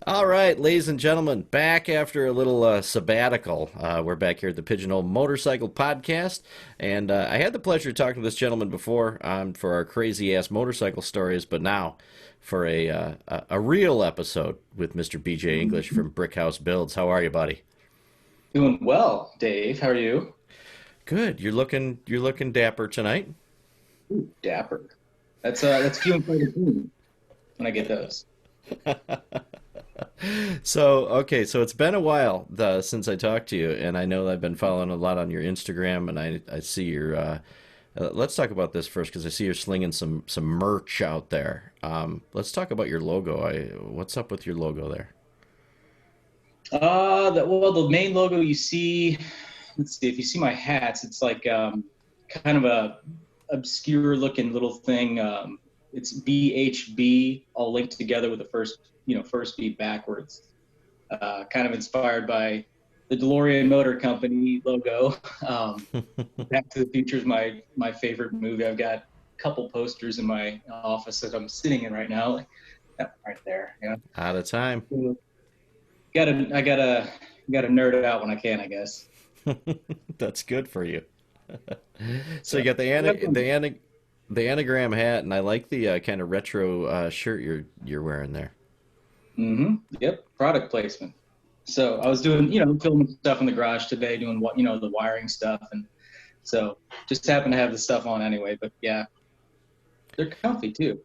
All right, ladies and gentlemen, back after a little sabbatical. We're back here at the Pigeonhole Motorcycle Podcast, and I had the pleasure of talking to this gentleman before for our crazy ass motorcycle stories, but now for a real episode with Mr. BJ English from Brickhouse Builds. How are you, buddy? Doing well, Dave. How are you? Good. You're looking dapper tonight. Ooh, dapper. That's few and far between when I get those. So, okay, so it's been a while since I talked to you, and I know I've been following a lot on your Instagram, and I see your. Let's talk about this first because I see you're slinging some merch out there. Let's talk about your logo. What's up with your logo there? The main logo you see. Let's see if you see my hats. It's like kind of a obscure looking little thing. It's BHB all linked together with the first B backwards. Kind of inspired by the DeLorean Motor Company logo. Back to the Future is my favorite movie. I've got a couple posters in my office that I'm sitting in right now, like that right there. Out of time. So, I gotta nerd it out when I can, I guess. That's good for you. So you So got welcome. the anagram hat, and I like the kind of retro shirt you're wearing there. Yep, product placement. So I was doing, filming stuff in the garage today, doing the wiring stuff, and so just happened to have the stuff on anyway. But yeah, they're comfy too.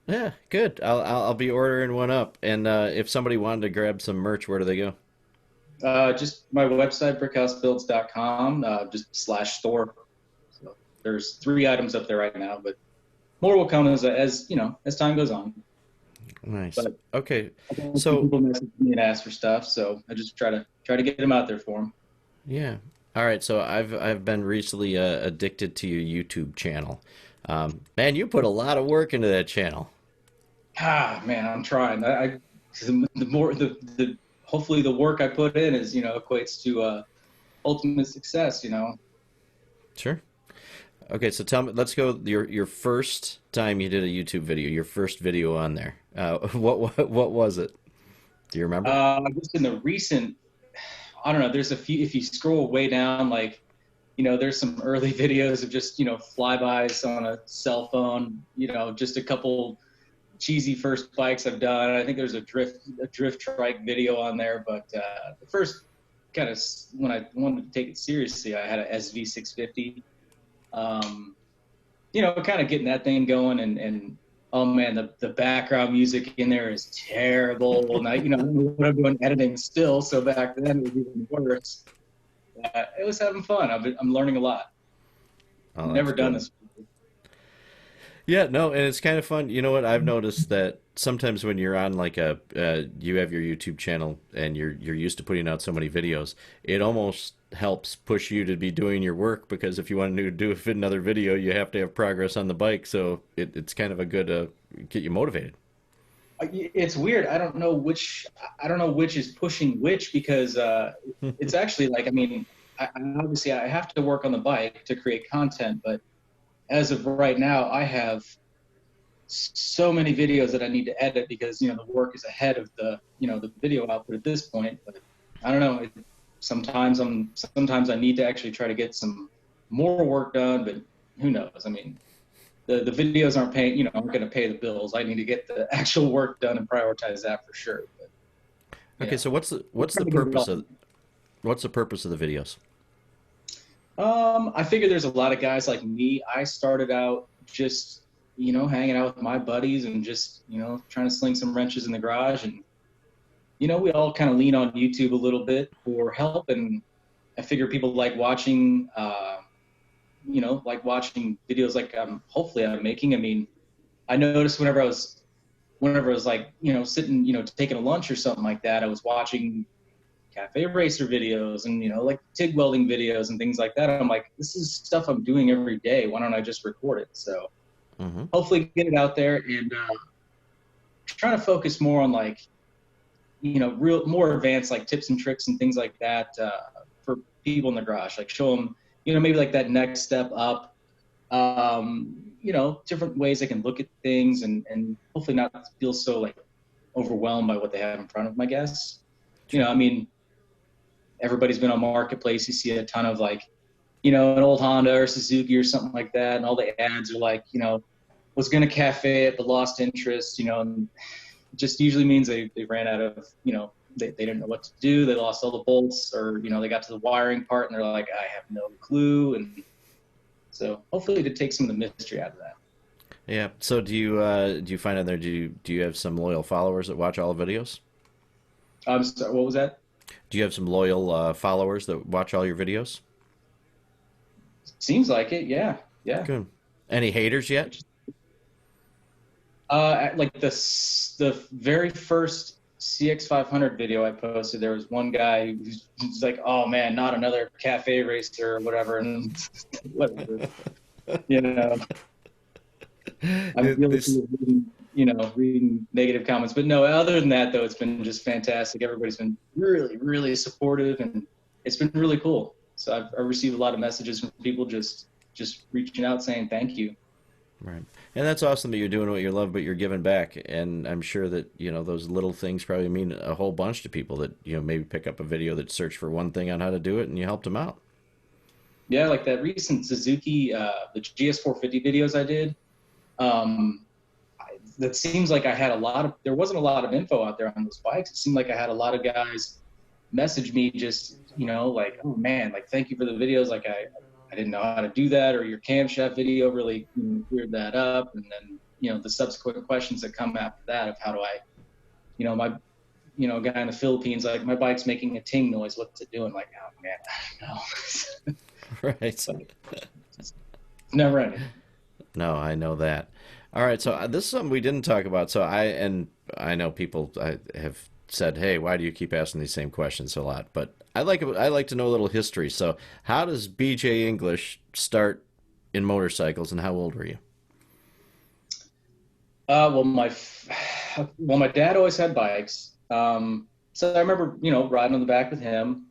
Yeah, good. I'll be ordering one up. And if somebody wanted to grab some merch, where do they go? Just my website, brickhousebuilds.com, just slash store. So there's 3 items up there right now, but more will come as time goes on. Nice. But Okay. I got a few So, people message me and ask for stuff, so I just try to get them out there for them. yeah. All right. So I've been recently addicted to your YouTube channel. Man, you put a lot of work into that channel. Ah, man, I'm trying. The more the hopefully the work I put in is equates to ultimate success. Sure. Okay. So tell me, let's go your first time you did a YouTube video, your first video on there. What was it? Do you remember? Just in the recent, I don't know. There's a few. If you scroll way down, like there's some early videos of just flybys on a cell phone. Just a couple cheesy first bikes I've done. I think there's a drift trike video on there, but the first kind of when I wanted to take it seriously, I had a SV650. Um, kind of getting that thing going, and oh man, the background music in there is terrible. And I don't know what I'm doing editing still, so back then it was even worse. It was having fun. I'm learning a lot. Oh, that's Never done good. this before. Yeah, no, and it's kind of fun. You know what? I've noticed that sometimes when you're on like you have your YouTube channel and you're used to putting out so many videos, it almost helps push you to be doing your work because if you want to do another video, you have to have progress on the bike. So it's kind of a good get you motivated. It's weird. I don't know which is pushing which because it's actually like, I mean, obviously I have to work on the bike to create content, but as of right now, I have so many videos that I need to edit because the work is ahead of the video output at this point. But I don't know. Sometimes I need to actually try to get some more work done, but who knows? I mean, the videos aren't going to pay the bills. I need to get the actual work done and prioritize that for sure. But Okay, so I'm what's the trying to get it purpose all. of what's the purpose of the videos? I figure there's a lot of guys like me. I started out just, hanging out with my buddies and just, trying to sling some wrenches in the garage. And, we all kind of lean on YouTube a little bit for help. And I figure people like watching videos like hopefully I'm making. I mean, I noticed whenever I was like, sitting, taking a lunch or something like that, I was watching cafe racer videos and like TIG welding videos and things like that. I'm like, this is stuff I'm doing every day. Why don't I just record it? So Hmm. hopefully get it out there and trying to focus more on like real more advanced like tips and tricks and things like that for people in the garage. Like show them maybe like that next step up. Different ways they can look at things and hopefully not feel so like overwhelmed by what they have in front of them, I guess. I mean, everybody's been on Marketplace. You see a ton of like, an old Honda or Suzuki or something like that. And all the ads are like, was going to cafe it, but lost interest, and it just usually means they ran out of, they didn't know what to do. They lost all the bolts, or, they got to the wiring part and they're like, I have no clue. And so hopefully to take some of the mystery out of that. Yeah. So do you find out there do you have some loyal followers that watch all the videos? Sorry, what was that? Do you have some loyal followers that watch all your videos? Seems like it. Yeah. Yeah. Good. Any haters yet? Like the very first CX500 video I posted, there was one guy who's like, "Oh man, not another cafe racer or whatever," and whatever, you know. I'm really This, reading, reading negative comments, but no. Other than that, though, it's been just fantastic. Everybody's been really, really supportive, and it's been really cool. So I've received a lot of messages from people just reaching out saying thank you. right. And that's awesome that you're doing what you love, but you're giving back. And I'm sure that, those little things probably mean a whole bunch to people that, maybe pick up a video that search for one thing on how to do it and you helped them out. Yeah, like that recent Suzuki, the GS450 videos I did. That seems like there wasn't a lot of info out there on those bikes. It seemed like I had a lot of guys message me just, like, oh man, like, thank you for the videos. Like I didn't know how to do that, or your camshaft video really cleared that up. And then, the subsequent questions that come after that of how do I, my, a guy in the Philippines, like, my bike's making a ting noise. What's it doing? Like, oh man, I don't know. Right. So, it's never ending. No, I know that. All right, so this is something we didn't talk about. So I know people have said, "Hey, why do you keep asking these same questions a lot?" But I like to know a little history. So, how does BJ English start in motorcycles, and how old were you? Well, my dad always had bikes. So I remember, riding on the back with him,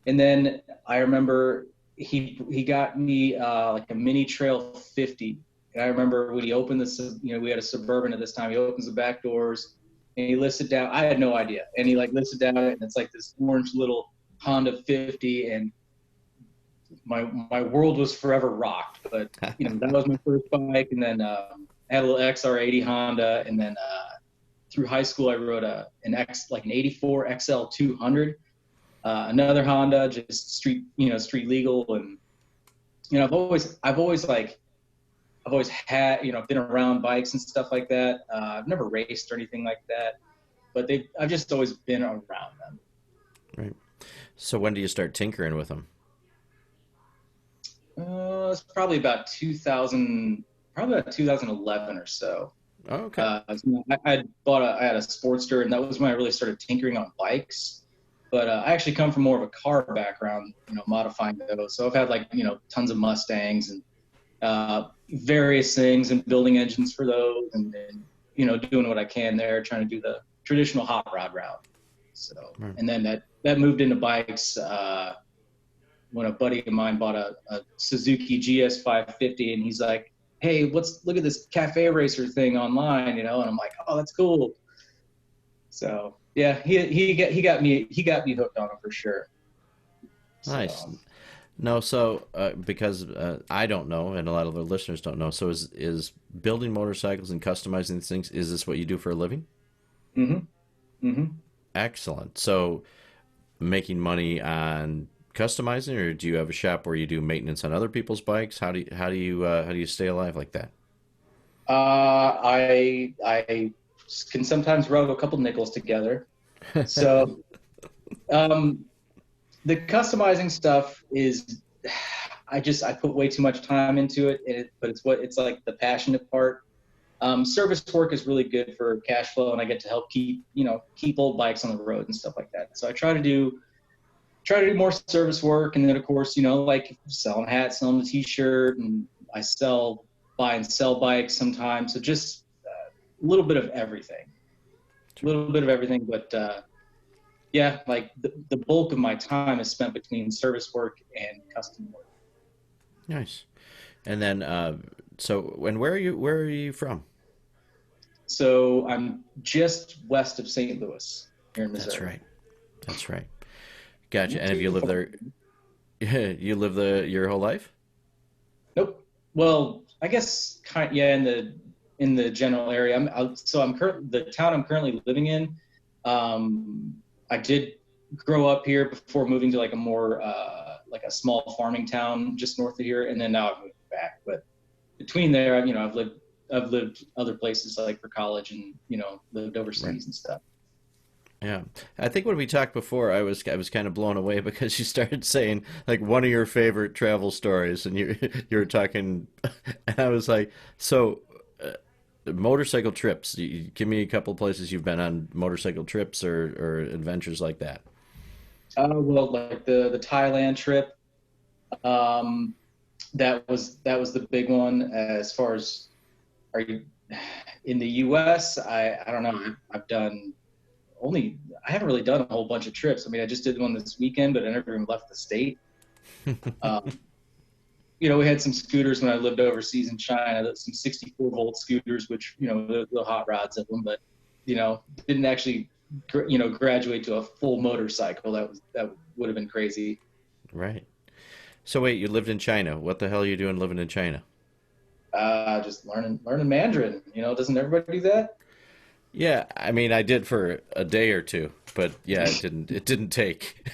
and then I remember he got me like a mini trail 50. And I remember when he opened this, we had a Suburban at this time. He opens the back doors and he lifts it down. I had no idea, and he like lifts it down, and it's like this orange little Honda 50, and my world was forever rocked. But that was my first bike, and then I had a little XR80 Honda, and then through high school I rode an 84 XL 200, another Honda, just street legal. And I've always had, been around bikes and stuff like that. I've never raced or anything like that, but I've just always been around them. Right. So when do you start tinkering with them? It's probably about 2011 or so. Oh, okay. I had a Sportster, and that was when I really started tinkering on bikes. But I actually come from more of a car background, modifying those. So I've had tons of Mustangs and various things, and building engines for those, and doing what I can there, trying to do the traditional hot rod route. So, Right. and then that moved into bikes when a buddy of mine bought a Suzuki GS550, and he's like, "Hey, look at this cafe racer thing online," and I'm like, "Oh, that's cool." So yeah, he got me hooked on it for sure. Nice. So, No, so because I don't know, and a lot of the listeners don't know. So is building motorcycles and customizing these things? Is this what you do for a living? mm-hmm, mm-hmm. Excellent. So making money on customizing, or do you have a shop where you do maintenance on other people's bikes? How do you stay alive like that? I can sometimes rub a couple nickels together. So the customizing stuff is, I put way too much time into it, but it's like the passionate part. Service work is really good for cash flow, and I get to help keep old bikes on the road and stuff like that. So I try to do more service work, and then of course like selling hats, selling the T-shirt, and I buy and sell bikes sometimes. So just a little bit of everything, but yeah, like the bulk of my time is spent between service work and custom work. Nice. And then, so, and where are you from? So I'm just west of St. Louis here in That's Missouri. right. That's right. Gotcha. Not And have you too lived far. there? You lived there your whole life? Nope. Well, I guess yeah, in the general area. So I'm the town I'm currently living in. Um, I did grow up here before moving to like a more like a small farming town just north of here, and then now I've moved back. But between there, I've lived other places like for college, and lived Right. overseas and stuff. Yeah, I think when we talked before, I was kind of blown away because you started saying like one of your favorite travel stories, and you were talking, and I was like, so motorcycle trips. Give me a couple places you've been on motorcycle trips or adventures like that. Well, like the Thailand trip, um, that was the big one. As far as are you in the U.S.? I don't know. I've done only I haven't really done a whole bunch of trips. I mean, I just did one this weekend, but I never even left the state. Um, we had some scooters when I lived overseas in China, some 64-volt scooters, which the hot rods of them, but didn't actually graduate to a full motorcycle. That would have been crazy. Right. So wait, you lived in China. What the hell are you doing living in China? Just learning Mandarin. Doesn't everybody do that? Yeah, I mean, I did for a day or two, but yeah, it didn't take.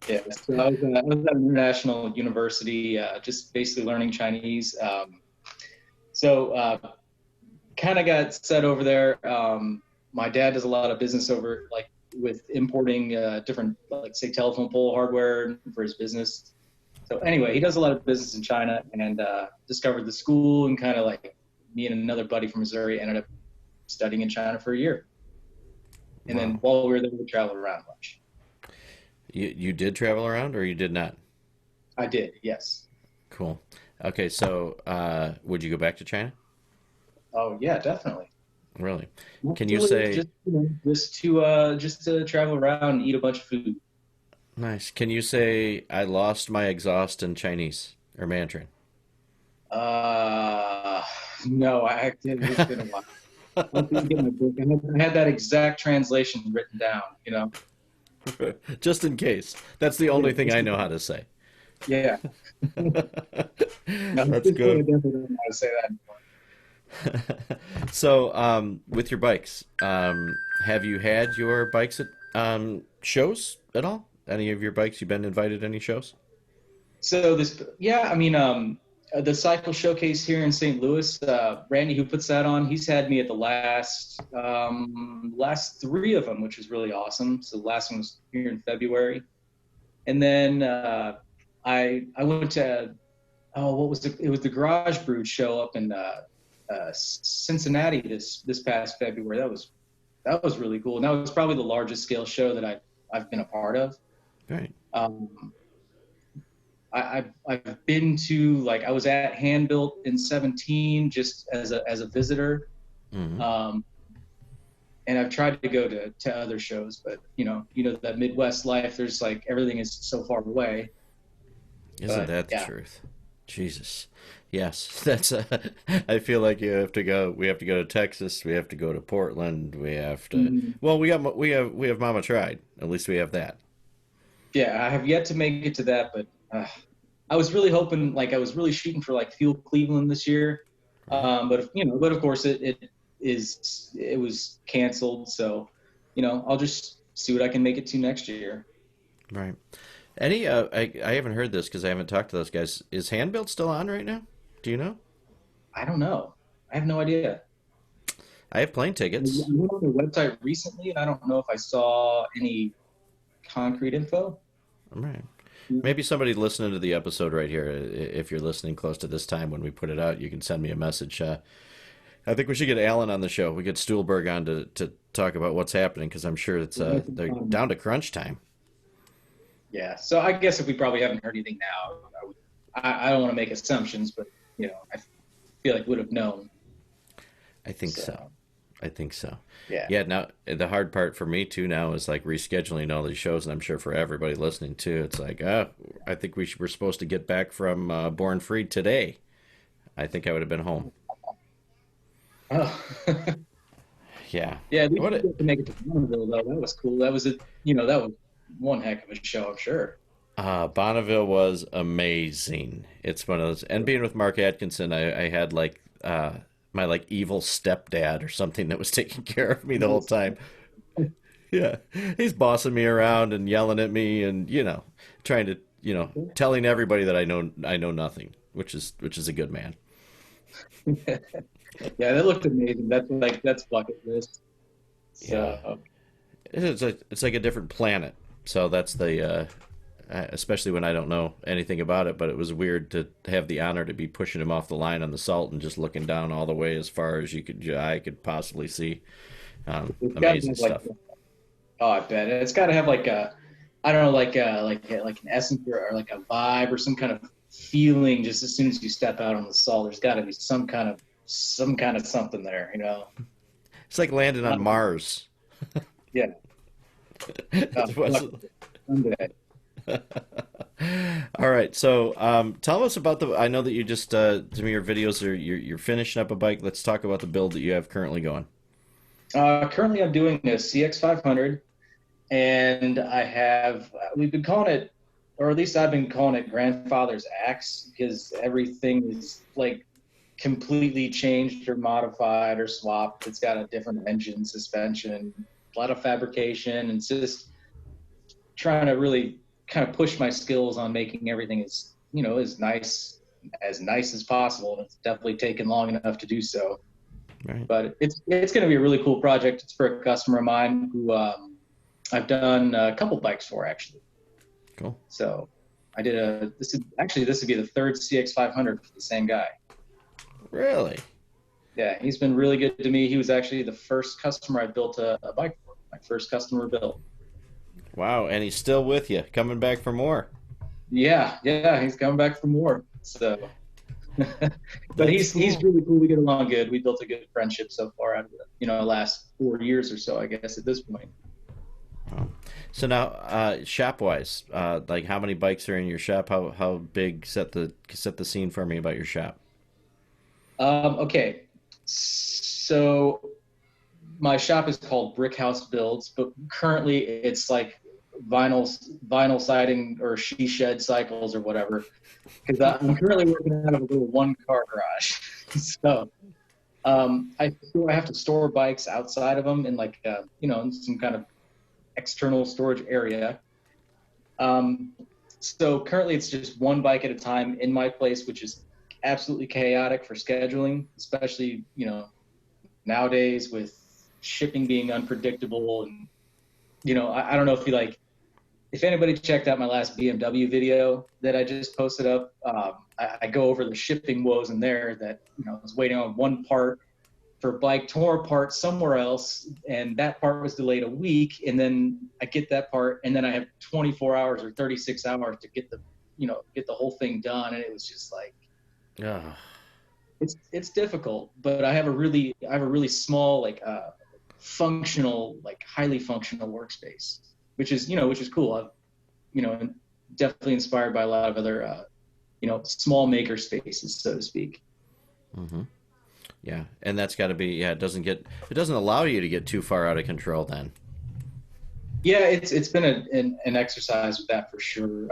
Yeah, so I was at an international university, just basically learning Chinese. So kind of got set over there. My dad does a lot of business over like with importing different, like say, telephone pole hardware for his business. So anyway, he does a lot of business in China and discovered the school and kind of like me and another buddy from Missouri ended up studying in China for a year. And then Wow. while we were there, we traveled around a bunch. You did travel around or you did not? I did, yes. Cool. Okay, so would you go back to China? Oh yeah, definitely. Really? Not Can to you live, say just to travel around and eat a bunch of food. nice? Can you say I lost my exhaust in Chinese or Mandarin? Uh, no, I did. It's been a while. I'll have to get my book. I had that exact translation written down. Just in case. That's the Yeah, only thing I know how to say. yeah. No, at That's this point, I good. definitely don't know how to say that anymore. So, with your bikes, have you had your bikes at shows at all? Any of your bikes you've been invited to any shows? So yeah, I mean, the cycle showcase here in St. Louis, Randy, who puts that on, he's had me at the last three of them, which is really awesome. So the last one was here in February, and then I went to what was it? It was the Garage Brood show up in Cincinnati this past February. That was really cool, and that was probably the largest scale show that I've been a part of. Right. Um, I've been to like I was at Hand Built in 17 just as a visitor, Hmm. um, and I've tried to go to other shows, but that Midwest life. There's like everything is so far away. Isn't But that the yeah, truth? Jesus. Yes, that's. I feel like you have to go. We have to go to Texas. We have to go to Portland. We have to. mm, Well, we have Mama Tried. At least we have that. yeah, I have yet to make it to that, but I was really hoping, like I was really shooting for like Fuel Cleveland this year, Right. but of course it was canceled. So I'll just see what I can make it to next year. Right. Any? I haven't heard this because I haven't talked to those guys. Is Handbuilt still on right now? Do you know? I don't know. I have no idea. I have plane I tickets. went on their website recently, and I don't know if I saw any concrete info. Right. Maybe somebody listening to the episode right here, if you're listening close to this time when we put it out, you can send me a message. I think we should get Alan on the show. We get Stuhlberg on to talk about what's happening because I'm sure they're down to crunch time. Yeah. So I guess if we probably haven't heard anything now, I don't want to make assumptions, but I feel like would have known. I think so. So I think so. yeah. Yeah. Now the hard part for me too now is like rescheduling all these shows, and I'm sure for everybody listening too, it's like, I think we're supposed to get back from Born Free today. I think I would have been home. Oh. Yeah. Yeah, we did What? get to make it to Bonneville though. That was cool. That was a that was one heck of a show, I'm sure. Bonneville was amazing. It's one of those, and being with Mark Atkinson, I had like my like evil stepdad or something that was taking care of me the whole time. Yeah, he's bossing me around and yelling at me, and trying to telling everybody that I know nothing, which is a good man. Yeah, that looked amazing. That's bucket list. Yeah, So it's like a different planet. So that's the especially when I don't know anything about it. But it was weird to have the honor to be pushing him off the line on the salt and just looking down all the way as far as I could possibly see. it's got to Amazing have like, stuff. oh, I bet it's got to have like a, I don't know, like an essence or like a vibe or some kind of feeling. Just as soon as you step out on the salt, there's got to be some kind of something there, you know. It's like landing on Um, Mars. yeah, It was. someday. All right, so tell us about the. I know that you just some of your videos are you're finishing up a bike. Let's talk about the build that you have currently going. Currently, I'm doing a CX 500, and we've been calling it, or at least I've been calling it grandfather's axe because everything is like completely changed or modified or swapped. It's got a different engine, suspension, a lot of fabrication, and it's just trying to really kind of push my skills on making everything as nice as possible. And it's definitely taken long enough to do so. Right. But it's going to be a really cool project. It's for a customer of mine who I've done a couple bikes for actually. Cool. So I did this would be the third CX 500 for the same guy. Really? Yeah, he's been really good to me. He was actually the first customer I built a bike for. My first customer built. Wow, and he's still with you, coming back for more. Yeah, yeah, he's coming back for more. So, but That's he's cool. really cool. We get along good. We built a good friendship so far out of the last 4 years or so, I guess at this point. Wow. So now, shop wise, like how many bikes are in your shop? How big? Set the scene for me about your shop. Okay, so my shop is called Brick House Builds, but currently it's like vinyl vinyl siding or she shed cycles or whatever. Because I'm currently working out of a little one car garage, so I have to store bikes outside of them in like in some kind of external storage area. Um, so currently it's just one bike at a time in my place, which is absolutely chaotic for scheduling, especially nowadays with shipping being unpredictable. And I don't know if anybody checked out my last BMW video that I just posted up. I go over the shipping woes in there that I was waiting on one part for a bike tore apart somewhere else, and that part was delayed a week, and then I get that part, and then I have 24 hours or 36 hours to get the whole thing done, and it was just like Ah, it's difficult. But I have a really small like functional, like highly functional workspace, which is cool. I've definitely inspired by a lot of other small maker spaces, so to speak. mm-hmm. Yeah, and that's got to be. Yeah, it doesn't allow you to get too far out of control. Then. Yeah, it's been an exercise with that for sure.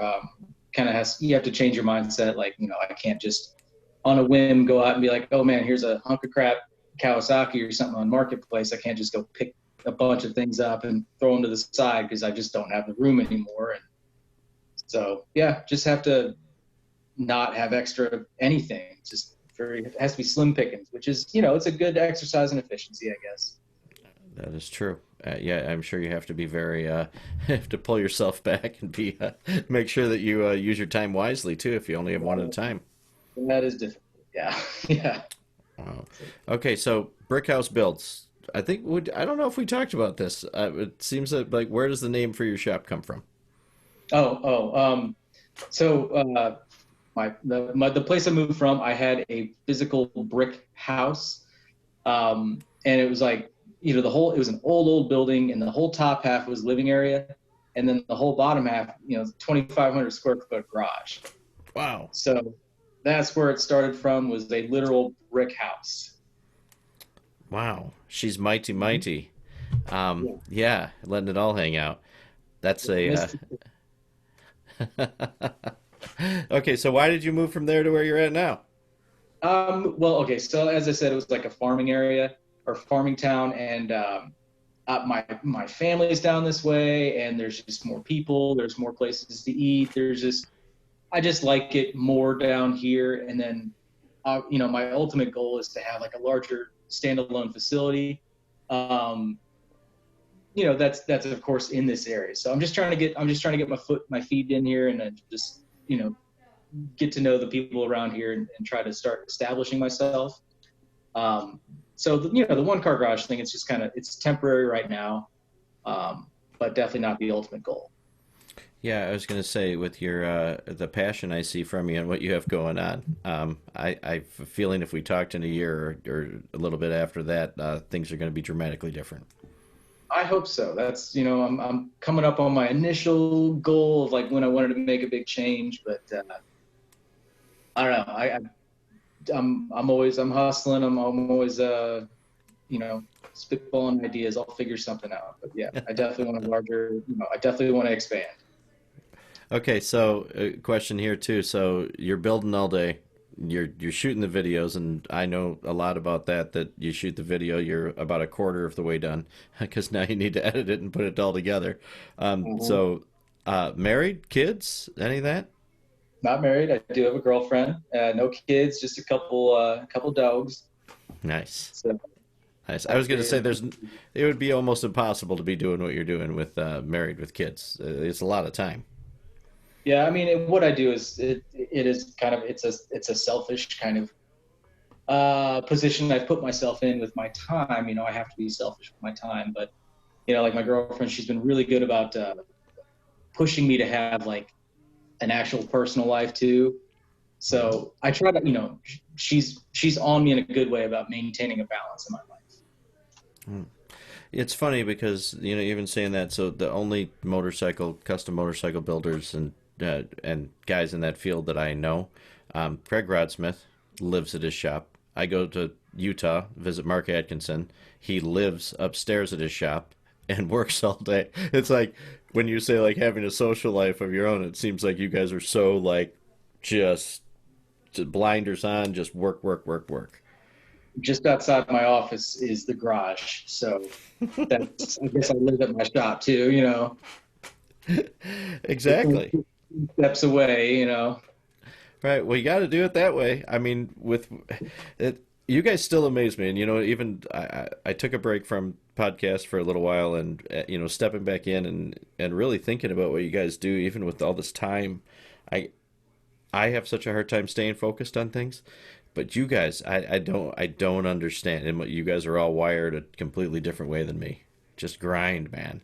Kind of you have to change your mindset. Like I can't just on a whim go out and be like, oh man, here's a hunk of crap Kawasaki or something on marketplace. I can't just go pick a bunch of things up and throw them to the side because I just don't have the room anymore. And so yeah, just have to not have extra anything. It has to be slim pickings, which is it's a good exercise in efficiency, I guess. That is true. Yeah, I'm sure you have to be very have to pull yourself back and be make sure that you use your time wisely too. If you only have one at a time. And that is difficult. Yeah, yeah. Wow. Okay, so brick house builds. I don't know if we talked about this. It seems that like where does the name for your shop come from? So the place I moved from, I had a physical brick house, and it was like it was an old building, and the whole top half was living area, and then the whole bottom half, 2,500 square foot garage. Wow. So that's where it started from, was a literal brick house. Wow, she's mighty Mhm. mighty. Yeah. Yeah, letting it all hang out. That's Yeah, a okay. So why did you move from there to where you're at now? Well, okay. So as I said, it was like a farming area or farming town, and my family's down this way, and there's just more people. There's more places to eat. There's just I just like it more down here. And then, my ultimate goal is to have like a larger standalone facility. Um, that's of course in this area. So I'm just trying to get my feet in here, and then just get to know the people around here, and try to start establishing myself. Um, so the one car garage thing, it's just it's temporary right now, but definitely not the ultimate goal. Yeah, I was gonna say with your the passion I see from you and what you have going on. I have a feeling if we talked in a year or a little bit after that, things are going to be dramatically different. I hope so. That's I'm coming up on my initial goal of like when I wanted to make a big change, but I don't know. I'm hustling. I'm always you know spitballing ideas. I'll figure something out. But yeah, I definitely want a larger. I definitely want to expand. Okay, so question here too. So you're building all day. You're shooting the videos, and I know a lot about that. That you shoot the video, you're about a quarter of the way done because now you need to edit it and put it all together. Mhm. So, married, kids, any of that? Not married. I do have a girlfriend. No kids, just a couple dogs. Nice, So nice. I was going to say happy. it would be almost impossible to be doing what you're doing with married with kids. It's a lot of time. Yeah, I mean, what I do is it is kind of it's a selfish kind of position I've put myself in with my time. I have to be selfish with my time, but like my girlfriend, she's been really good about pushing me to have like an actual personal life too. Mhm. So I try to, she's on me in a good way about maintaining a balance in my life. It's funny because even saying that, so the only custom motorcycle builders and guys in that field that I know, Craig Rodsmith lives at his shop. I go to Utah visit Mark Atkinson. He lives upstairs at his shop and works all day. It's like when you say like having a social life of your own, it seems like you guys are so like just, just blinders on, just work, work, work, work. Just outside my office is the garage, so that's I guess I live at my shop too. Just Exactly. steps away. Right. Well, you got to do it that way. I mean, with it, you guys still amaze me. And even I took a break from podcasts for a little while, and stepping back in and really thinking about what you guys do, even with all this time, I I have such a hard time staying focused on things. But you guys, I don't understand. And you guys are all wired a completely different way than me. Just grind, man.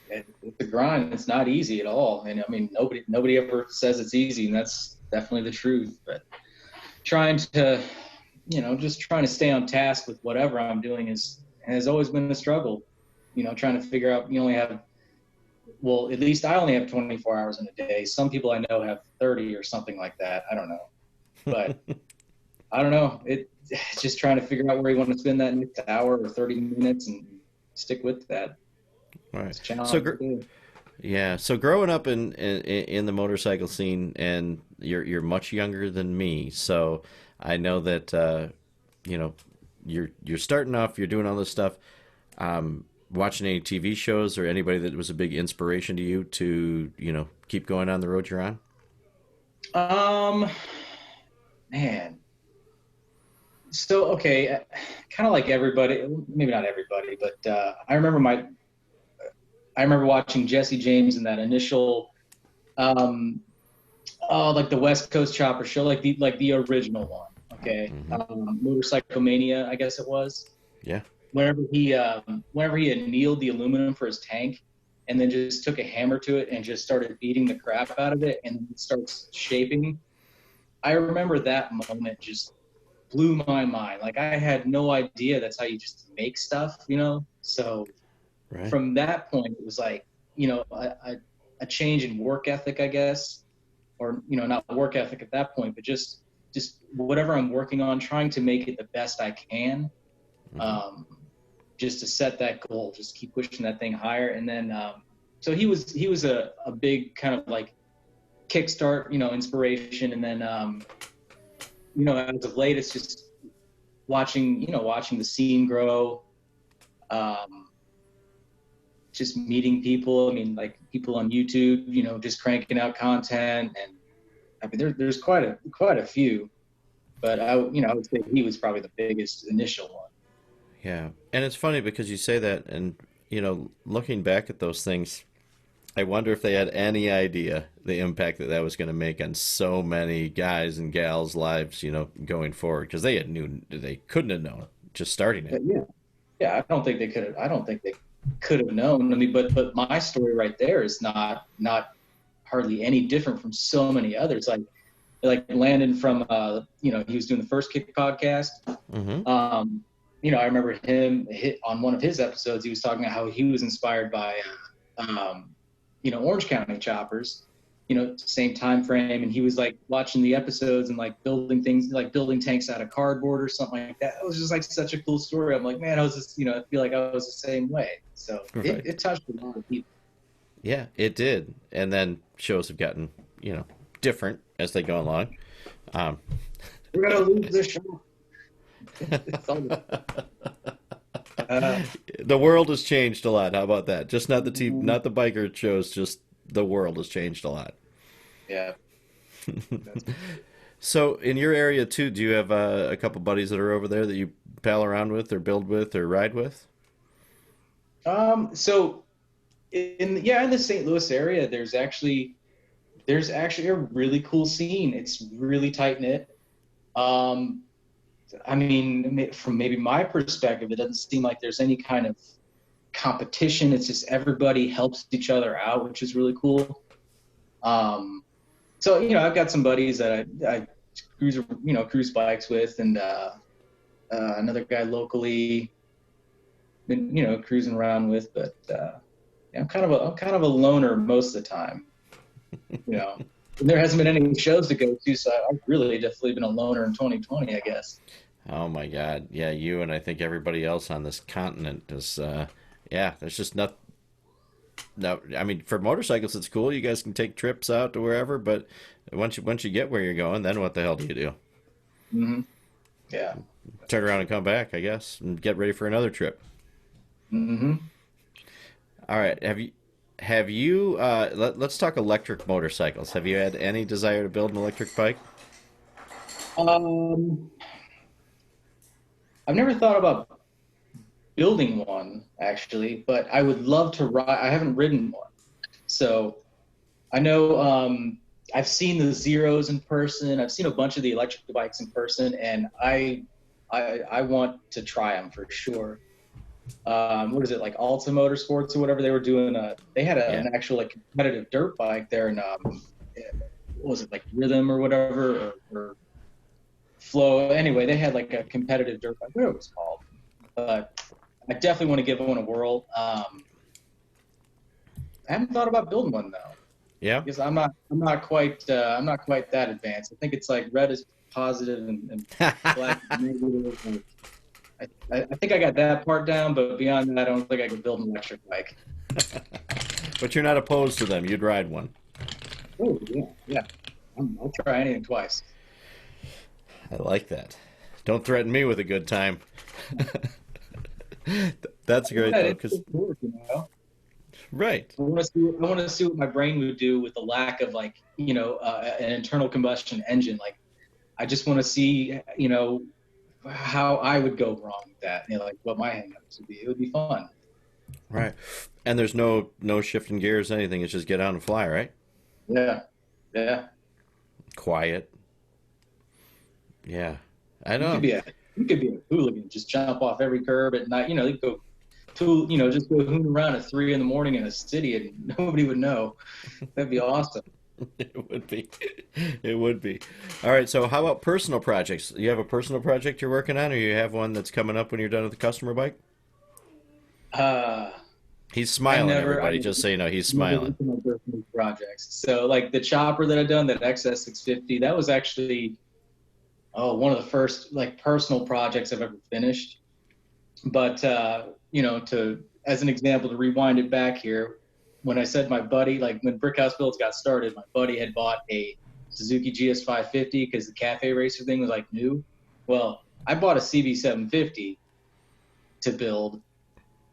It's a grind. It's not easy at all, and I mean nobody ever says it's easy, and that's definitely the truth. But trying to, just trying to stay on task with whatever I'm doing has always been a struggle. Trying to figure out you only have well, at least I only have 24 hours in a day. Some people I know have 30 or something like that. I don't know, but I don't know. It's just trying to figure out where you want to spend that next hour or 30 minutes and stick with that. All right. It's a So, challenge to do. yeah. So growing up in the motorcycle scene, and you're much younger than me, so I know that you know you're starting off, you're doing all this stuff. Watching any TV shows or anybody that was a big inspiration to you to keep going on the road you're on? Um, Man. So okay, kind of like everybody, maybe not everybody, but I remember watching Jesse James in that initial um like the West Coast Chopper show, like the original one. Okay, Hmm. Motorcycle Mania, I guess it was. Yeah. Whenever he annealed the aluminum for his tank, and then just took a hammer to it and just started beating the crap out of it, and it starts shaping. I remember that moment just blew my mind. Like I had no idea that's how you just make stuff. So Right. from that point, it was like a change in work ethic, I guess, or not work ethic at that point, but just whatever I'm working on, trying to make it the best I can. Hmm. um, just to set that goal, just keep pushing that thing higher. And then, so he was a big kind of like kickstart, inspiration. And then, as of late, it's just watching the scene grow, um, just meeting people. I mean, like people on YouTube, just cranking out content, and I mean, there's quite a few, but I would say he was probably the biggest initial one. Yeah, and it's funny because you say that, and looking back at those things, I wonder if they had any idea the impact that that was going to make on so many guys and gals' lives, going forward, because they couldn't have known just starting it. Yeah, yeah. I don't think they could have known. I mean, but my story right there is not hardly any different from so many others. Like Landon from he was doing the First Kick podcast. Hmm. I remember him hit on one of his episodes. He was talking about how he was inspired by Orange County choppers, same time frame, and he was like watching the episodes and like building things, like building tanks out of cardboard or something like that. It was just like such a cool story. I'm like, man, I was just, I feel like I was the same way. So it, Right. it touched a lot of people. Yeah, it did. And then shows have gotten, different as they go along. Um, We're gonna lose this show. It's all, uh, the world has changed a lot. How about that? Just not the team, not the biker shows. Just the world has changed a lot. yeah. That's, So, in your area too, do you have a couple buddies that are over there that you pal around with, or build with, or ride with? so in the St. Louis area, there's actually a really cool scene. It's really tight knit. Um, I mean, from maybe my perspective, it doesn't seem like there's any kind of competition. It's just everybody helps each other out, which is really cool. Um, so I've got some buddies that I cruise bikes with, and another guy locally, been cruising around with. But yeah, I'm kind of a loner most of the time. You know, and there hasn't been any shows to go to, so I've really definitely been a loner in 2020, I guess. Oh my God, yeah, you and I think everybody else on this continent is. Yeah, there's just not. No, I mean for motorcycles it's cool. You guys can take trips out to wherever, but once you get where you're going, then what the hell do you do? Hmm. Yeah. Turn around and come back, I guess, and get ready for another trip. Hmm. All right. Let's talk electric motorcycles. Have you had any desire to build an electric bike? Um, I've never thought about building one actually, but I would love to ride. I haven't ridden one, so I know I've seen the Zeros in person. I've seen a bunch of the electric bikes in person, and I want to try them for sure. What is it, like Alta Motorsports or whatever they were doing? They had Yeah. an actual like competitive dirt bike there, and what was it, like Rhythm or whatever, or Flow? Anyway, they had like a competitive dirt bike. What it was called? But I definitely want to give one a whirl. I haven't thought about building one though, Yeah. because I'm not quite that advanced. I think it's like red is positive and black is negative. I think I got that part down, but beyond that, I don't think I could build an electric bike. But you're not opposed to them. You'd ride one. Oh yeah, yeah. I'll try anything twice. I like that. Don't threaten me with a good time. That's great Yeah, though, it's because work. right. I want to see what my brain would do with the lack of like an internal combustion engine. Like I just want to see how I would go wrong with that. Like what my hangups would be. It would be fun. Right. And there's no shifting gears, anything. It's just get on and fly, right? Yeah, yeah. Quiet. Yeah. I You could know. be a you could be a hooligan. Just jump off every curb at night. You go just go hoon around at 3 in the morning in a city and nobody would know. That'd be awesome. It would be. It would be. All right, so how about personal projects? You have a personal project you're working on, or you have one that's coming up when you're done with the customer bike? Uh, He's I smiling, never, I everybody, just so you know, he's never smiling. looked at my personal projects. So like the chopper that I've done, that XS 650, that was actually one of the first like personal projects I've ever finished. But to as an example, to rewind it back here, when I said my buddy, like when Brickhouse Builds got started, my buddy had bought a Suzuki GS 550 because the cafe racer thing was like new. Well, I bought a CB 750 to build.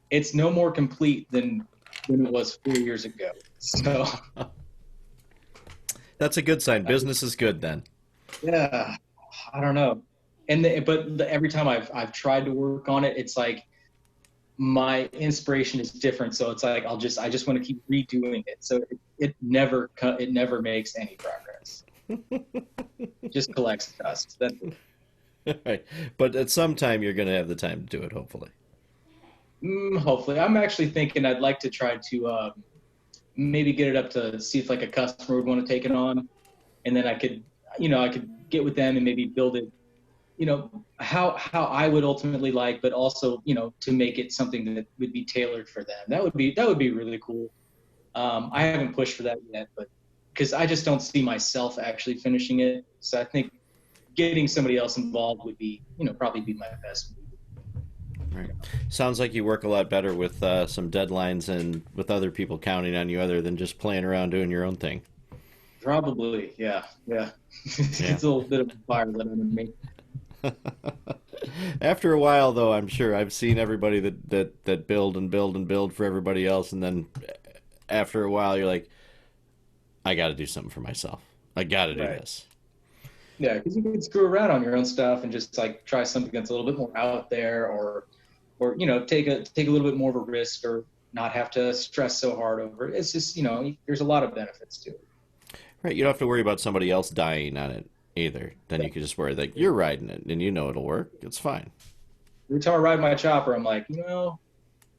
It's no more complete than it was 4 years ago. So That's a good sign. Business is good then. yeah, I don't know. Every time I've tried to work on it, it's like my inspiration is different. So it's like I just want to keep redoing it. So it never makes any progress. Just collects dust. That's it. Right. But at some time you're going to have the time to do it, hopefully. Hopefully, I'm actually thinking I'd like to try to maybe get it up to see if like a customer would want to take it on, and then I could get with them and maybe build it, how I would ultimately like, but also to make it something that would be tailored for them. That would be really cool. I haven't pushed for that yet, but because I just don't see myself actually finishing it, so I think getting somebody else involved would be probably be my best. Right. Sounds like you work a lot better with some deadlines and with other people counting on you other than just playing around doing your own thing. Probably, yeah, yeah. Yeah. It's a little bit of a fire lit under me. After a while, though, I'm sure I've seen everybody that build and build and build for everybody else, and then after a while, you're like, I got to do something for myself. I got to do Right. this. Yeah, because you can screw around on your own stuff and just like try something that's a little bit more out there, or take a little bit more of a risk, or not have to stress so hard over it. It's just there's a lot of benefits to it. Right. You don't have to worry about somebody else dying on it either. Then you can just worry that you're riding it and you know it'll work. It's fine. Every time I ride my chopper, I'm like, I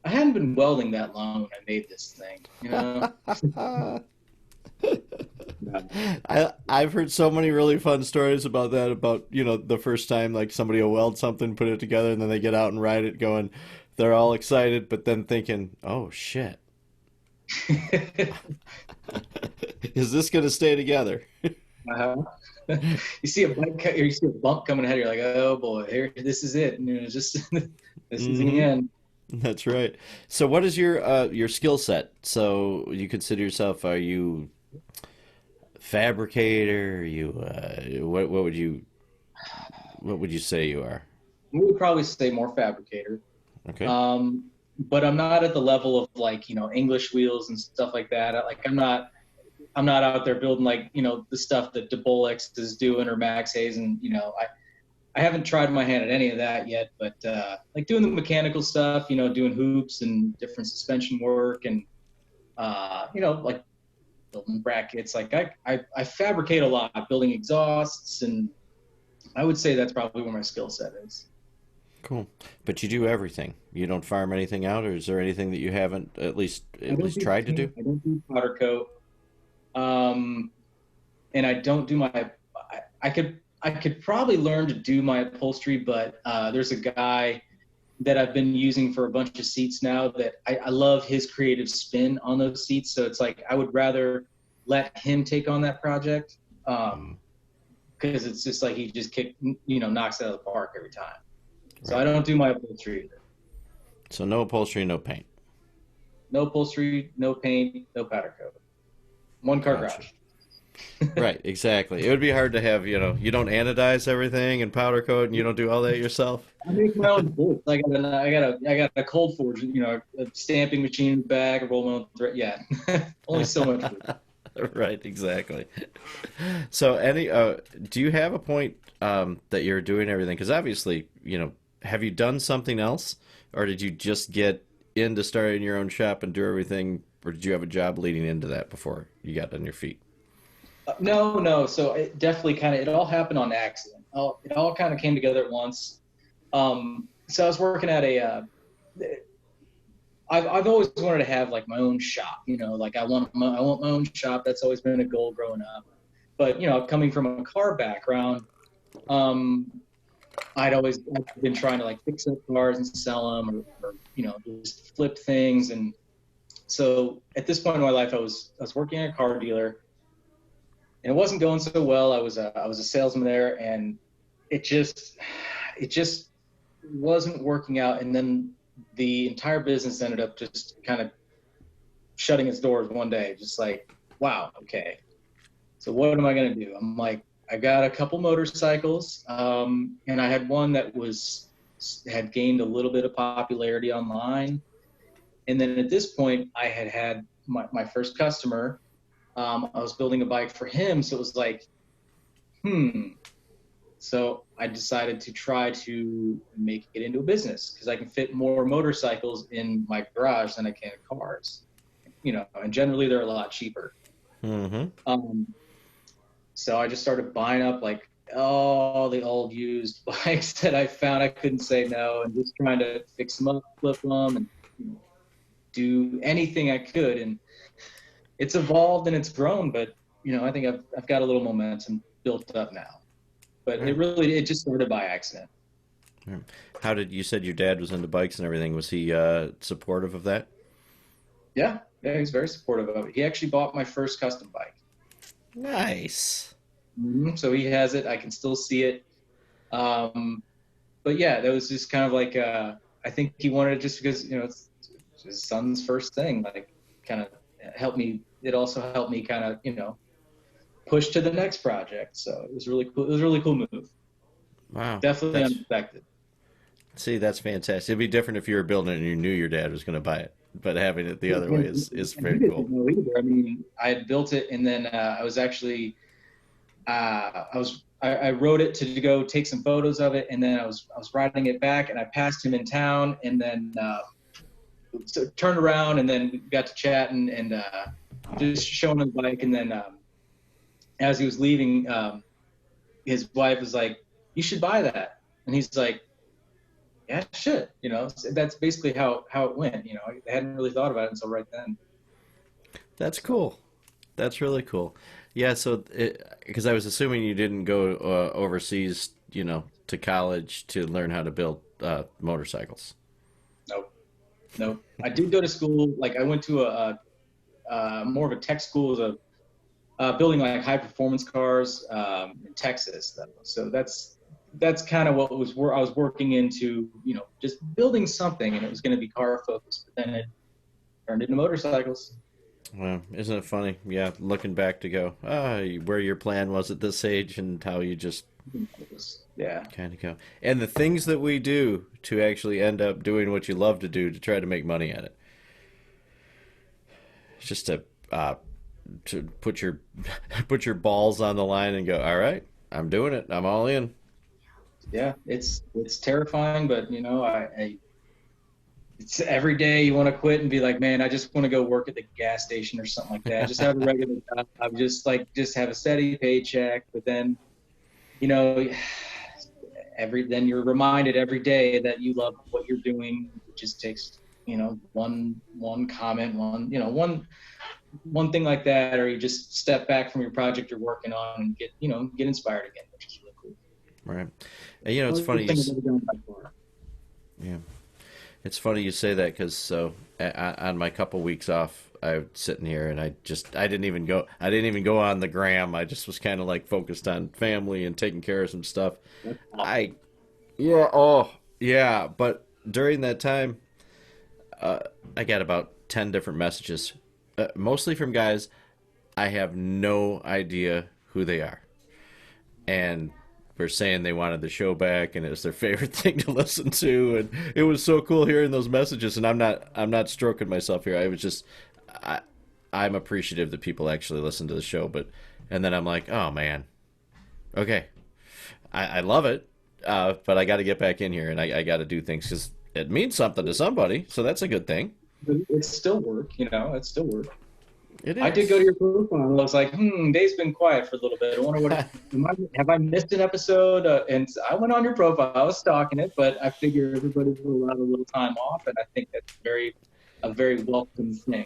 hadn't been welding that long when I made this thing. Yeah. I've heard so many really fun stories about that. About the first time like somebody will weld something, put it together, and then they get out and ride it, going, they're all excited, but then thinking, oh shit, is this gonna stay together? Uh-huh. You see a bump coming ahead. You're like, oh boy, here, this is it. And it's just this is the Hmm. end. That's right. So, what is your skill set? So, you consider yourself? Are you fabricator? Are you what would you say you are? We would probably say more fabricator. Okay. But I'm not at the level of like English wheels and stuff like that. Like I'm not out there building like the stuff that DeBolex is doing or Max Hayes, and I haven't tried my hand at any of that yet. But like doing the mechanical stuff, doing hoops and different suspension work, and like building brackets. Like I fabricate a lot, building exhausts, and I would say that's probably where my skill set is. Cool. But you do everything. You don't farm anything out, or is there anything that you haven't I at don't least do tried to paint. do? I don't do powder coat. Um, and I don't do my. I could probably learn to do my upholstery, but there's a guy that I've been using for a bunch of seats now that I love his creative spin on those seats. So it's like I would rather let him take on that project, Mm, because it's just like he just knocks it out of the park every time. So I right. don't do my upholstery either. So no upholstery, no paint. No upholstery, no paint, no powder coat. One car Gotcha. garage. Right, exactly. It would be hard to have, you don't anodize everything and powder coat and you don't do all that yourself. I make my own bolts. I got a cold forge, a stamping machine in the back, a roll my own thread. Yeah, only so much wood. Right, exactly. So do you have a point that you're doing everything? Because obviously, have you done something else, or did you just get into starting your own shop and do everything, or did you have a job leading into that before you got on your feet? No, no. So it definitely it all happened on accident. It all kind of came together at once. So I was working at I've always wanted to have like my own shop. Like I want my own shop. That's always been a goal growing up. But coming from a car background, um, I've been trying to like fix up cars and sell them, or just flip things. And so at this point in my life, I was working at a car dealer, and it wasn't going so well. I was a salesman there, and it just wasn't working out, and then the entire business ended up just kind of shutting its doors one day. Just like, wow, okay, so what am I going to do? I'm like, I got a couple motorcycles, and I had one that had gained a little bit of popularity online. And then at this point, I had my first customer. I was building a bike for him, so it was like, hmm. So I decided to try to make it into a business because I can fit more motorcycles in my garage than I can cars. And generally they're a lot cheaper. Mm-hmm. Um, So I just started buying up like all the old used bikes that I found. I couldn't say no, and just trying to fix them up, flip them, and do anything I could. And it's evolved and it's grown, but I think I've got a little momentum built up now. But Right. it just started by accident. Right. How did you said your dad was into bikes and everything? Was he supportive of that? Yeah, yeah, he's very supportive of it. He actually bought my first custom bike. Nice. So he has it. I can still see it. Um, but yeah, that was just kind of like I think he wanted it just because it's his son's first thing. Like, kind of helped me. It also helped me kind of push to the next project. So it was really cool. It was a really cool move. Wow. Definitely That's unexpected. See, that's fantastic. It'd be different if you were building it and you knew your dad was going to buy it, but having it the other way is And he very didn't cool. know either. I mean, I had built it, and then I was actually I wrote it to go take some photos of it, and then I was riding it back, and I passed him in town, and then so turned around, and then we got to chatting and just showing him the bike, and then as he was leaving, his wife was like, "You should buy that," and he's like, "Yeah, I should." So that's basically how it went. I hadn't really thought about it until right then. That's So cool. That's really cool. Yeah, so because I was assuming you didn't go overseas, to college to learn how to build motorcycles. nope, nope. I did go to school. Like, I went to more of a tech school as a building like high performance cars in Texas, though. So that's kind of what was where I was working into, just building something, and it was going to be car focused. But then it turned into motorcycles. Well, isn't it funny? Yeah, looking back to go, where your plan was at this age and how you just Yeah, kind of go. And the things that we do to actually end up doing what you love to do to try to make money at it. It's just to put your put your balls on the line and go, all right, I'm doing it. I'm all in. yeah. It's terrifying, but it's every day you want to quit and be like, man, I just want to go work at the gas station or something like that. Just have a regular job. Just have a steady paycheck. But then, you know, then you're reminded every day that you love what you're doing. It just takes, one comment, one thing like that, or you just step back from your project you're working on and get inspired again, which is really cool. Right. And it's Only funny. thing I've ever done by far. Yeah. It's funny you say that because on my couple weeks off, I was sitting here and I didn't even go on the gram. I just was kind of like focused on family and taking care of some stuff. That's awesome. I Yeah, oh yeah, but during that time, I got about 10 different messages, mostly from guys I have no idea who they are, and were saying they wanted the show back and it was their favorite thing to listen to, and it was so cool hearing those messages. And I'm not stroking myself here. I was just I, I'm appreciative that people actually listen to the show, but and then I'm like, oh man, okay, I love it, but I got to get back in here and I got to do things because it means something to somebody, so that's a good thing. But it's still work, it's still work. It I did go is. to your profile. I was like, Dave's been quiet for a little bit. I wonder have I missed an episode? And so I went on your profile. I was stalking it, but I figure everybody's allowed a little time off, and I think that's a very welcome thing.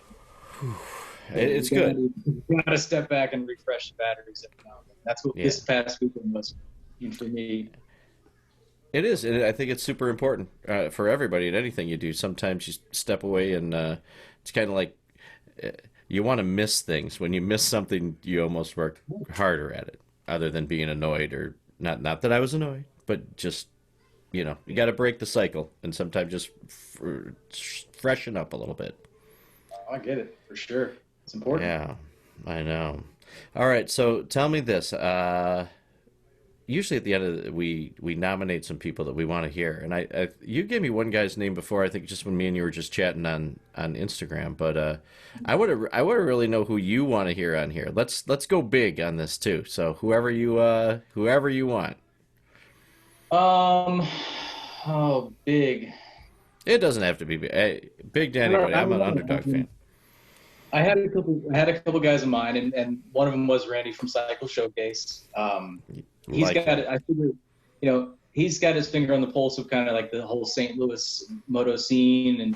So It's good. you gotta step back and refresh the batteries every now and then. That's what Yeah, this past weekend was for me. it is, and I think it's super important for everybody in anything you do. Sometimes you step away, and it's kind of like uh, you want to miss things. When you miss something, you almost work harder at it, other than being annoyed or not. Not that I was annoyed, but just you got to break the cycle and sometimes just freshen up a little bit. Oh, I get it for sure. It's important. Yeah, I know. All right, so tell me this. Usually at the end of we nominate some people that we want to hear, and you gave me one guy's name before. I think just when me and you were just chatting on Instagram, but I would really know who you want to hear on here. Let's go big on this too. So whoever you want. Um, oh, big. It doesn't have to be big, big to I don't, anybody. I I'm don't an know. underdog fan. I had a couple guys of mine, and one of them was Randy from Cycle Showcase. He's Like got him. it. I figure, he's got his finger on the pulse of kind of like the whole St. Louis moto scene, and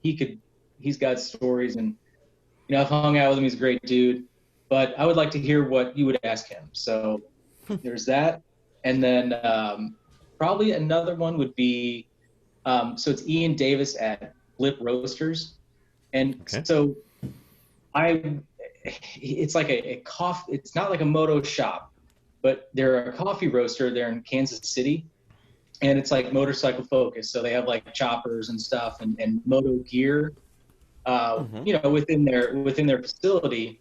he's got stories, and I've hung out with him. He's a great dude, but I would like to hear what you would ask him. So there's that, and then probably another one would be so it's Ian Davis at Blip Roasters, and Okay. so I it's like a coffee. It's not like a moto shop, but they're a coffee roaster. They're in Kansas City, and it's like motorcycle focused. So they have like choppers and stuff and moto gear, Hmm. within their facility.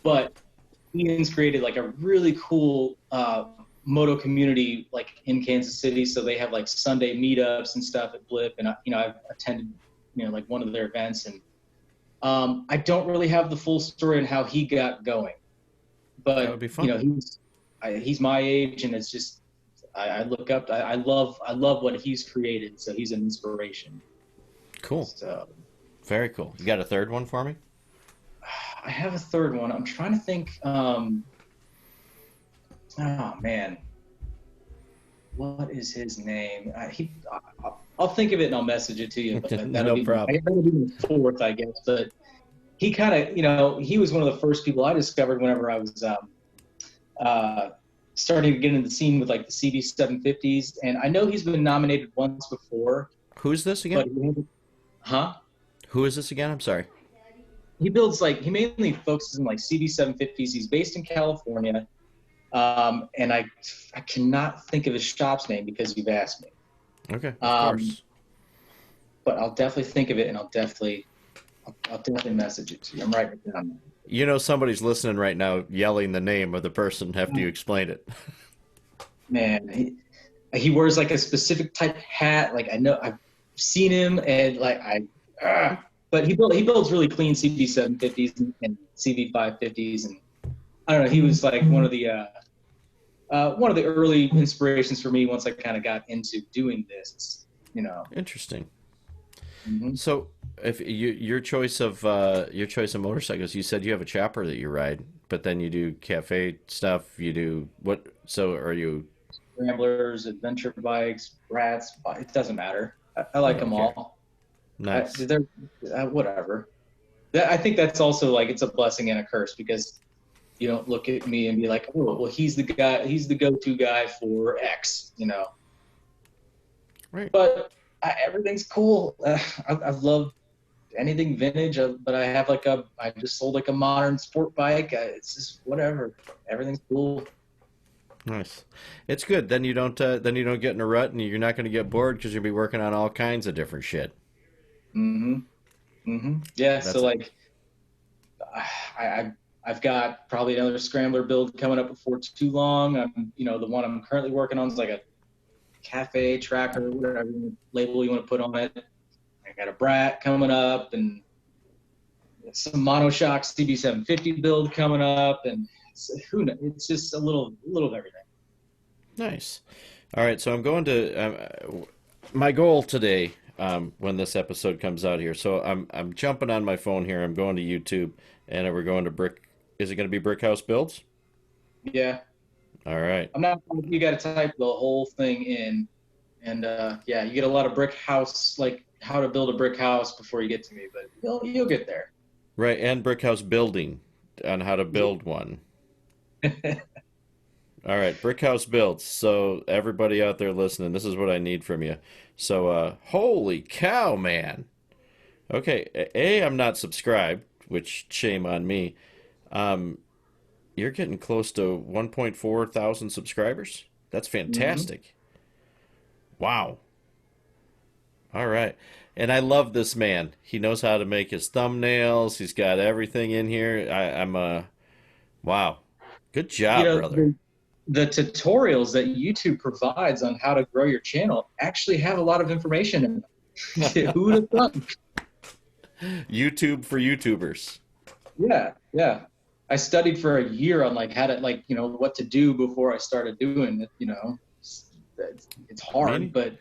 But Ian's created like a really cool moto community like in Kansas City. So they have like Sunday meetups and stuff at Blip, and I've attended like one of their events, and I don't really have the full story on how he got going, That would but be fun. he's my age, and it's just I look up. I love what he's created, so he's an inspiration. Cool. So Very cool. You got a third one for me? I have a third one. I'm trying to think. Oh man, what is his name? I'll think of it and I'll message it to you. But that'll No be problem. that'll be the fourth, I guess. But he kind of, he was one of the first people I discovered whenever I was uh, starting to get into the scene with like the CB 750s. And I know he's been nominated once before, Who's this but again? huh? Who is this again? I'm sorry. He mainly focuses on like CB 750s. He's based in California. And I cannot think of his shop's name because you've asked me. Okay, of Um, course. but I'll definitely think of it and I'll definitely message it to you. I'm writing it down. Somebody's listening right now yelling the name of the person after you explain it. Man, he wears like a specific type hat. Like I know I've seen him, and like but he builds really clean CB 750s and CB 550s, and I don't know. He was like one of the early inspirations for me once I kind of got into doing this. You know. Interesting. Mm-hmm. So, if your choice of motorcycles, you said you have a chopper that you ride, but then you do cafe stuff. You do what? So, are you? Scramblers, adventure bikes, rats. It doesn't matter. I I like don't them care. all. Nice. They're whatever. I think that's also like it's a blessing and a curse because you don't look at me and be like, oh, well, he's the guy, he's the go-to guy for X. Right. But everything's cool. I love anything vintage, but I just sold like a modern sport bike. It's just whatever. Everything's cool. Nice. It's good. Then you don't get in a rut, and you're not going to get bored because you'll be working on all kinds of different shit. Hmm. Yeah. So That's like, I've got probably another scrambler build coming up before too long. The one I'm currently working on is like a cafe tracker, whatever label you want to put on it. I got a brat coming up and some monoshock CB750 build coming up, and who knows? It's just a little of everything. nice. All right. So I'm going to my goal today. When this episode comes out here, so I'm jumping on my phone here. I'm going to YouTube, and we're going to Brick. Is it going to be Brick House Builds? Yeah, All right. I'm not. You got to type the whole thing in, and yeah, you get a lot of brick house, like how to build a brick house before you get to me, but you'll get there. Right, and Brick House Building on how to build one. All right, Brick House Builds. So everybody out there listening, this is what I need from you. So, holy cow, man. Okay, I'm not subscribed, which shame on me. Um, you're getting close to 1.4 thousand subscribers. That's Hmm. fantastic. Wow. All right. And I love this man. He knows how to make his thumbnails. He's got everything in here. I'm wow. Good You job, know, brother. the tutorials that YouTube provides on how to grow your channel actually have a lot of information in them. Who would have thought? YouTube for YouTubers. Yeah, yeah. I studied for a year on like how to like what to do before I started doing it. It's hard, Me, but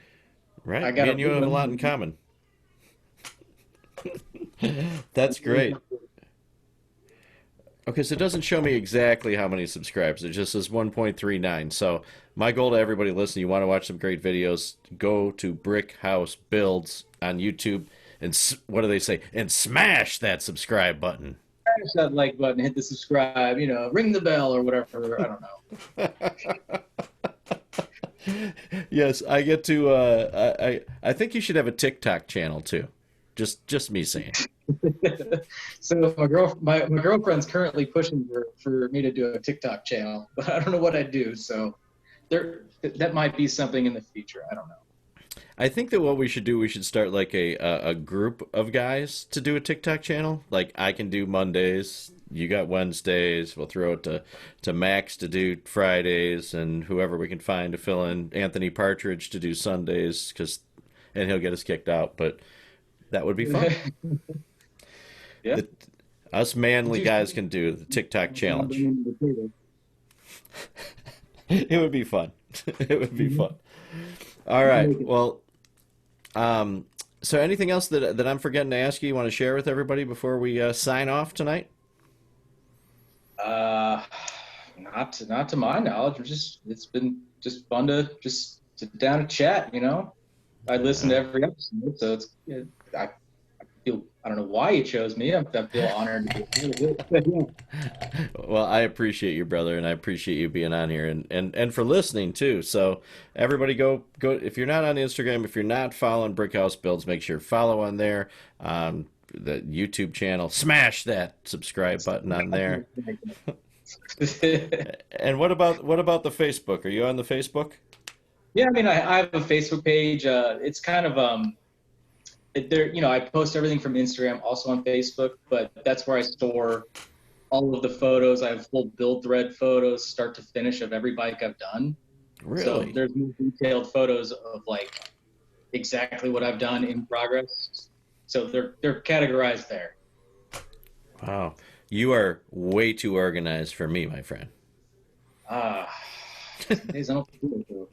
I right? got Me to and you have a lot in learn. common. That's great. Okay, so it doesn't show me exactly how many subscribers. It just says 1.39. So my goal to everybody listening, you want to watch some great videos, go to Brick House Builds on YouTube and what do they say? And smash that subscribe button. Smash that like button, hit the subscribe, ring the bell or whatever. I don't Yes, I get to. I think you should have a TikTok channel too. Just me saying. know. So my girlfriend's currently pushing for me to do a TikTok channel, but I don't know what I do. So that might be something in the future. I don't know. I think that what we should do, we should start like a group of guys to do a TikTok channel. Like I can do Mondays, you got Wednesdays. We'll throw it to Max to do Fridays, and whoever we can find to fill in. Anthony Partridge to do Sundays, and he'll get us kicked out. But that would be fun. Yeah. The, us manly guys can do the TikTok challenge. It would be fun. It would be fun. All right. Well, um, so anything else that I'm forgetting to ask you want to share with everybody before we sign off tonight? Uh, not to my knowledge. It's been just fun to just sit down and chat. I listen to Uh, every episode, so I feel I don't know why you chose me. I feel honored to be here. Yeah. well, I appreciate you, brother, and I appreciate you being on here and for listening too. So everybody go if you're not on Instagram, if you're not following Brickhouse Builds, make sure follow on there. The YouTube channel, smash that subscribe button on there. And what about the Facebook? Are you on the Facebook? Yeah, I mean, I have a Facebook page. It's kind of there. I post everything from Instagram, also on Facebook, but that's where I store all of the photos. I have full build thread photos, start to finish, of every bike I've done. So Really? there's more detailed photos of like exactly what I've done in progress. So they're categorized there. Wow. You are way too organized for me, my friend. Ah, some days I don't feel it.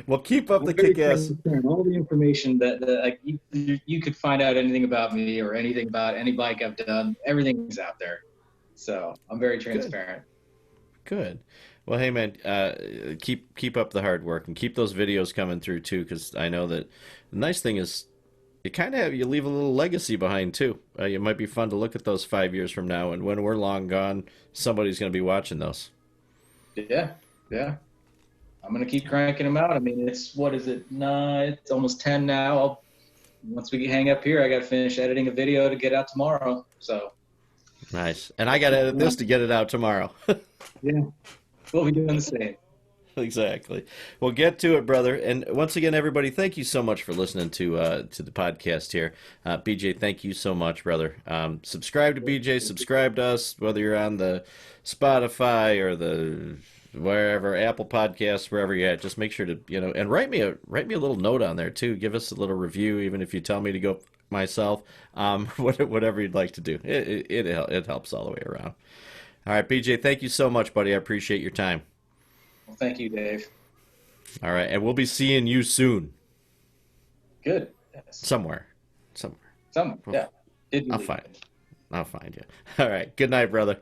Well, keep up I'm the very kick-ass. transparent. All the information that like you could find out anything about me or anything about any bike I've done, everything's out there. So I'm very Good, transparent. good. Well, hey man, keep up the hard work and keep those videos coming through too, because I know that the nice thing is you leave a little legacy behind too. It might be fun to look at those 5 years from now, and when we're long gone, somebody's going to be watching those. Yeah, yeah. I'm gonna keep cranking them out. I mean, it's what is it? No, it's almost 10 now. Once we hang up here, I got to finish editing a video to get out tomorrow. So Nice. And I got to edit yeah, this to get it out tomorrow. yeah, we'll be doing the same. Exactly. Well, get to it, brother. And once again, everybody, thank you so much for listening to the podcast here. BJ, thank you so much, brother. Subscribe to BJ. Subscribe to us, whether you're on the Spotify or the wherever Apple Podcasts, wherever you're at. Just make sure to and write me a little note on there too. Give us a little review, even if you tell me to go myself. Whatever you'd like to do. It helps all the way around. All right, BJ, thank you so much, buddy. I appreciate your time. Well, thank you, Dave. All right, and we'll be seeing you soon, Good. Yes. somewhere. Some. Well, Yeah. I'll Digitally. find, I'll find you. All right, good night, brother.